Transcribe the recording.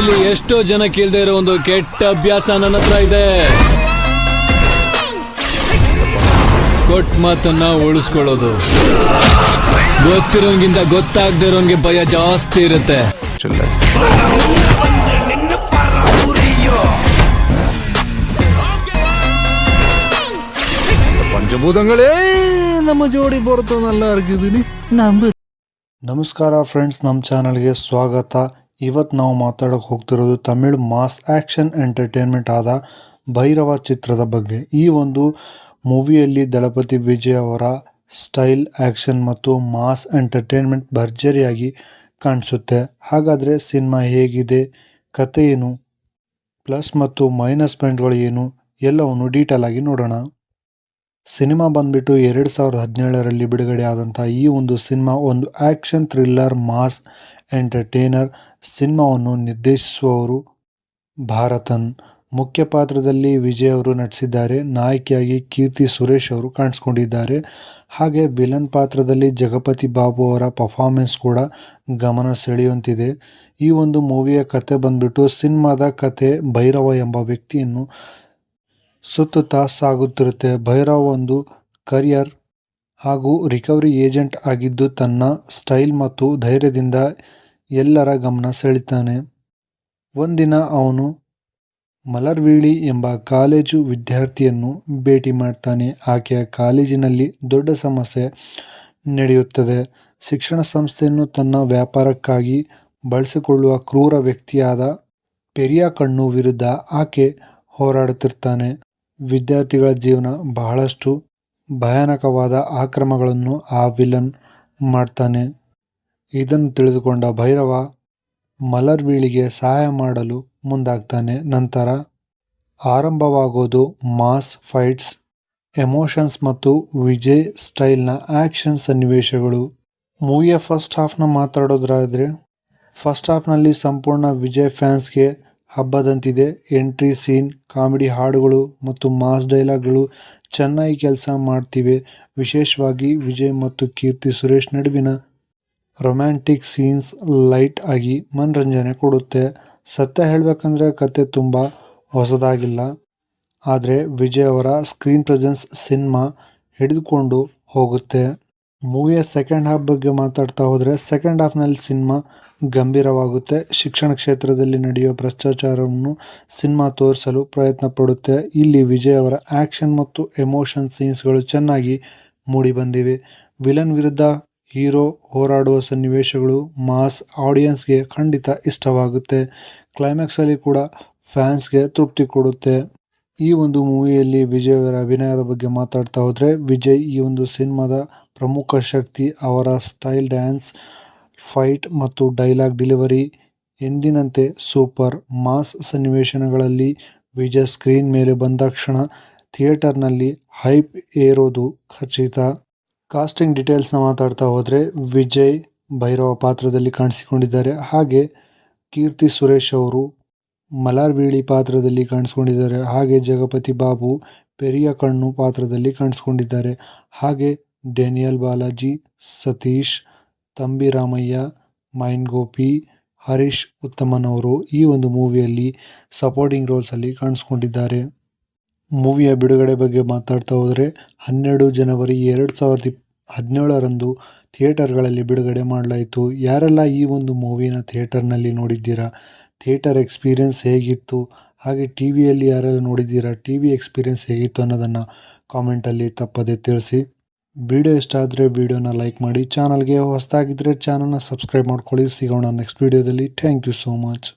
ನಿಮ್ಮಲ್ಲಿ ಎಷ್ಟೋ ಜನ ಕೇಳ್ದೇ ಇರೋ ಒಂದು ಕೆಟ್ಟ ಅಭ್ಯಾಸ ನನ್ನ ಹತ್ರ ಇದೆ. ಕೊಟ್ಟ ಮಾತನ್ನ ಉಳಿಸ್ಕೊಳ್ಳೋದು. ಗೊತ್ತಿರೋಂಗಿಂತ ಗೊತ್ತಾಗದೇ ಇರೋಂಗೆ ಭಯ ಜಾಸ್ತಿ ಇರುತ್ತೆ. ಪಂಚಭೂತಗಳೇ ನಮ್ಮ ಜೋಡಿ ಬರುತ್ತೋ ನಲ್ಲ ಅರ್ಗಿದ್ದೀನಿ. ನಮಸ್ಕಾರ ಫ್ರೆಂಡ್ಸ್, ನಮ್ಮ ಚಾನಲ್ಗೆ ಸ್ವಾಗತ. ಇವತ್ತು ನಾವು ಮಾತಾಡೋಕೆ ಹೋಗ್ತಿರೋದು ತಮಿಳು ಮಾಸ್ ಆ್ಯಕ್ಷನ್ ಎಂಟರ್ಟೈನ್ಮೆಂಟ್ ಆದ ಭೈರವ ಚಿತ್ರದ ಬಗ್ಗೆ. ಈ ಒಂದು ಮೂವಿಯಲ್ಲಿ ದಳಪತಿ ವಿಜಯ್ ಅವರ ಸ್ಟೈಲ್, ಆ್ಯಕ್ಷನ್ ಮತ್ತು ಮಾಸ್ ಎಂಟರ್ಟೈನ್ಮೆಂಟ್ ಭರ್ಜರಿಯಾಗಿ ಕಾಣಿಸುತ್ತೆ. ಹಾಗಾದರೆ ಸಿನಿಮಾ ಹೇಗಿದೆ, ಕತೆ ಏನು, ಪ್ಲಸ್ ಮತ್ತು ಮೈನಸ್ ಪಾಯಿಂಟ್ಗಳು ಏನು, ಎಲ್ಲವನ್ನು ಡೀಟೇಲ್ ಆಗಿ ನೋಡೋಣ. ಸಿನಿಮಾ ಬಂದ್ಬಿಟ್ಟು 2017ರಲ್ಲಿ ಬಿಡುಗಡೆ ಆದಂಥ ಈ ಒಂದು ಸಿನಿಮಾ ಒಂದು ಆ್ಯಕ್ಷನ್ ಥ್ರಿಲ್ಲರ್ ಮಾಸ್ ಎಂಟರ್ಟೈನರ್. ಸಿನಿಮಾವನ್ನು ನಿರ್ದೇಶಿಸುವವರು ಭಾರತನ್. ಮುಖ್ಯ ಪಾತ್ರದಲ್ಲಿ ವಿಜಯ್ ಅವರು ನಟಿಸಿದ್ದಾರೆ. ನಾಯಕಿಯಾಗಿ ಕೀರ್ತಿ ಸುರೇಶ್ ಅವರು ಕಾಣಿಸ್ಕೊಂಡಿದ್ದಾರೆ. ಹಾಗೆ ವಿಲನ್ ಪಾತ್ರದಲ್ಲಿ ಜಗಪತಿ ಬಾಬು ಅವರ ಪರ್ಫಾರ್ಮೆನ್ಸ್ ಕೂಡ ಗಮನ ಸೆಳೆಯುವಂತಿದೆ. ಈ ಒಂದು ಮೂವಿಯ ಕತೆ ಬಂದ್ಬಿಟ್ಟು, ಸಿನಿಮಾದ ಕತೆ ಭೈರವ ಎಂಬ ವ್ಯಕ್ತಿಯನ್ನು ಸುತ್ತುತ್ತಾ ಸಾಗುತ್ತಿರುತ್ತೆ. ಭೈರವ್ ಒಂದು ಕರಿಯರ್ ಹಾಗೂ ರಿಕವರಿ ಏಜೆಂಟ್ ಆಗಿದ್ದು ತನ್ನ ಸ್ಟೈಲ್ ಮತ್ತು ಧೈರ್ಯದಿಂದ ಎಲ್ಲರ ಗಮನ ಸೆಳೀತಾನೆ. ಒಂದಿನ ಅವನು ಮಲರ್ವಿಳಿ ಎಂಬ ಕಾಲೇಜು ವಿದ್ಯಾರ್ಥಿಯನ್ನು ಭೇಟಿ ಮಾಡ್ತಾನೆ. ಆಕೆಯ ಕಾಲೇಜಿನಲ್ಲಿ ದೊಡ್ಡ ಸಮಸ್ಯೆ ನಡೆಯುತ್ತದೆ. ಶಿಕ್ಷಣ ಸಂಸ್ಥೆಯನ್ನು ತನ್ನ ವ್ಯಾಪಾರಕ್ಕಾಗಿ ಬಳಸಿಕೊಳ್ಳುವ ಕ್ರೂರ ವ್ಯಕ್ತಿಯಾದ ಪೆರಿಯ ಕಣ್ಣು ವಿರುದ್ಧ ಆಕೆ ಹೋರಾಡುತ್ತಿರ್ತಾನೆ. ವಿದ್ಯಾರ್ಥಿಗಳ ಜೀವನ ಬಹಳಷ್ಟು ಭಯಾನಕವಾದ ಆಕ್ರಮಗಳನ್ನು ಆ ವಿಲನ್ ಮಾಡ್ತಾನೆ. ಇದನ್ನು ತಿಳಿದುಕೊಂಡ ಭೈರವ ಮಲರ್ವಿಳಿಗೆ ಸಹಾಯ ಮಾಡಲು ಮುಂದಾಗ್ತಾನೆ. ನಂತರ ಆರಂಭವಾಗೋದು ಮಾಸ್ ಫೈಟ್ಸ್, ಎಮೋಷನ್ಸ್ ಮತ್ತು ವಿಜಯ್ ಸ್ಟೈಲ್ನ ಆ್ಯಕ್ಷನ್ ಸನ್ನಿವೇಶಗಳು. ಮೂವಿಯ ಫಸ್ಟ್ ಹಾಫ್ನ ಮಾತಾಡೋದಾದರೆ, ಫಸ್ಟ್ ಹಾಫ್ನಲ್ಲಿ ಸಂಪೂರ್ಣ ವಿಜಯ್ ಫ್ಯಾನ್ಸ್ಗೆ ಹಬ್ಬದಂತಿದೆ. ಎಂಟ್ರಿ ಸೀನ್, ಕಾಮಿಡಿ ಹಾಡುಗಳು ಮತ್ತು ಮಾಸ್ ಡೈಲಾಗ್ಗಳು ಚೆನ್ನಾಗಿ ಕೆಲಸ ಮಾಡ್ತಿವೆ. ವಿಶೇಷವಾಗಿ ವಿಜಯ್ ಮತ್ತು ಕೀರ್ತಿ ಸುರೇಶ್ ನಡುವಿನ ರೊಮ್ಯಾಂಟಿಕ್ ಸೀನ್ಸ್ ಲೈಟ್ ಆಗಿ ಮನರಂಜನೆ ಕೊಡುತ್ತೆ. ಸತ್ಯ ಹೇಳಬೇಕಂದ್ರೆ ಕತೆ ತುಂಬ ಹೊಸದಾಗಿಲ್ಲ, ಆದರೆ ವಿಜಯ್ ಅವರ ಸ್ಕ್ರೀನ್ ಪ್ರೆಸೆನ್ಸ್ ಸಿನಿಮಾ ಹಿಡಿದುಕೊಂಡು ಹೋಗುತ್ತೆ. ಮೂವಿಯ ಸೆಕೆಂಡ್ ಹಾಫ್ ಬಗ್ಗೆ ಮಾತಾಡ್ತಾ ಹೋದರೆ, ಸೆಕೆಂಡ್ ಹಾಫ್ನಲ್ಲಿ ಸಿನಿಮಾ ಗಂಭೀರವಾಗುತ್ತೆ. ಶಿಕ್ಷಣ ಕ್ಷೇತ್ರದಲ್ಲಿ ನಡೆಯುವ ಭ್ರಷ್ಟಾಚಾರವನ್ನು ಸಿನಿಮಾ ತೋರಿಸಲು ಪ್ರಯತ್ನ ಪಡುತ್ತೆ. ಇಲ್ಲಿ ವಿಜಯ್ ಅವರ ಆ್ಯಕ್ಷನ್ ಮತ್ತು ಎಮೋಷನ್ ಸೀನ್ಸ್ಗಳು ಚೆನ್ನಾಗಿ ಮೂಡಿಬಂದಿವೆ. ವಿಲನ್ ವಿರುದ್ಧ ಹೀರೋ ಹೋರಾಡುವ ಸನ್ನಿವೇಶಗಳು ಮಾಸ್ ಆಡಿಯನ್ಸ್ಗೆ ಖಂಡಿತ ಇಷ್ಟವಾಗುತ್ತೆ. ಕ್ಲೈಮ್ಯಾಕ್ಸಲ್ಲಿ ಕೂಡ ಫ್ಯಾನ್ಸ್ಗೆ ತೃಪ್ತಿ ಕೊಡುತ್ತೆ. ಈ ಒಂದು ಮೂವಿಯಲ್ಲಿ ವಿಜಯ್ ಅವರ ಅಭಿನಯದ ಬಗ್ಗೆ ಮಾತಾಡ್ತಾ ಹೋದರೆ, ವಿಜಯ್ ಈ ಒಂದು ಸಿನಿಮಾದ ಪ್ರಮುಖ ಶಕ್ತಿ. ಅವರ ಸ್ಟೈಲ್, ಡ್ಯಾನ್ಸ್, ಫೈಟ್ ಮತ್ತು ಡೈಲಾಗ್ ಡೆಲಿವರಿ ಎಂದಿನಂತೆ ಸೂಪರ್. ಮಾಸ್ ಸನ್ನಿವೇಶಗಳಲ್ಲಿ ವಿಜಯ್ ಸ್ಕ್ರೀನ್ ಮೇಲೆ ಬಂದಾಕ್ಷಣ ಥಿಯೇಟರ್ನಲ್ಲಿ ಹೈಪ್ ಏರೋದು ಖಚಿತ. ಕಾಸ್ಟಿಂಗ್ ಡೀಟೇಲ್ಸ್ನ ಮಾತಾಡ್ತಾ ಹೋದರೆ, ವಿಜಯ್ ಭೈರವ ಪಾತ್ರದಲ್ಲಿ ಕಾಣಿಸಿಕೊಂಡಿದ್ದಾರೆ. ಹಾಗೆ ಕೀರ್ತಿ ಸುರೇಶ್ ಅವರು ಮಲರ್ವಿಳಿ ಪಾತ್ರದಲ್ಲಿ ಕಾಣಿಸ್ಕೊಂಡಿದ್ದಾರೆ. ಹಾಗೆ ಜಗಪತಿ ಬಾಬು ಪೆರಿಯ ಕಣ್ಣು ಪಾತ್ರದಲ್ಲಿ ಕಾಣಿಸ್ಕೊಂಡಿದ್ದಾರೆ. ಹಾಗೆ ಡ್ಯಾನಿಯಲ್ ಬಾಲಾಜಿ, ಸತೀಶ್, ತಂಬಿ ರಾಮಯ್ಯ, ಮೈನ್ ಗೋಪಿ, ಹರೀಶ್ ಉತ್ತಮನ್ ಅವರು ಈ ಒಂದು ಮೂವಿಯಲ್ಲಿ ಸಪೋರ್ಟಿಂಗ್ ರೋಲ್ಸಲ್ಲಿ ಕಾಣಿಸ್ಕೊಂಡಿದ್ದಾರೆ. ಮೂವಿಯ ಬಿಡುಗಡೆ ಬಗ್ಗೆ ಮಾತಾಡ್ತಾ ಹೋದರೆ, 12 ಜನವರಿ 2017ರಂದು ಥಿಯೇಟರ್ಗಳಲ್ಲಿ ಬಿಡುಗಡೆ ಮಾಡಲಾಯಿತು. ಯಾರೆಲ್ಲ ಈ ಒಂದು ಮೂವಿನ ಥಿಯೇಟರ್ನಲ್ಲಿ ನೋಡಿದ್ದೀರಾ, ಥಿಯೇಟರ್ ಎಕ್ಸ್ಪೀರಿಯೆನ್ಸ್ ಹೇಗಿತ್ತು, ಹಾಗೆ ಟಿ ವಿಯಲ್ಲಿ ಯಾರೆಲ್ಲ ನೋಡಿದ್ದೀರಾ, ಟಿ ವಿ ಎಕ್ಸ್ಪೀರಿಯೆನ್ಸ್ ಹೇಗಿತ್ತು ಅನ್ನೋದನ್ನು ಕಾಮೆಂಟಲ್ಲಿ ತಪ್ಪದೆ ತಿಳಿಸಿ. ವಿಡಿಯೋ ಇಷ್ಟ ಆದರೆ ವಿಡಿಯೋನ ಲೈಕ್ ಮಾಡಿ. ಚಾನಲ್ಗೆ ಹೊಸದಾಗಿದ್ದರೆ ಚಾನಲ್ನ ಸಬ್ಸ್ಕ್ರೈಬ್ ಮಾಡ್ಕೊಳ್ಳಿ. ಸಿಗೋಣ ನೆಕ್ಸ್ಟ್ ವಿಡಿಯೋದಲ್ಲಿ. Thank you so much.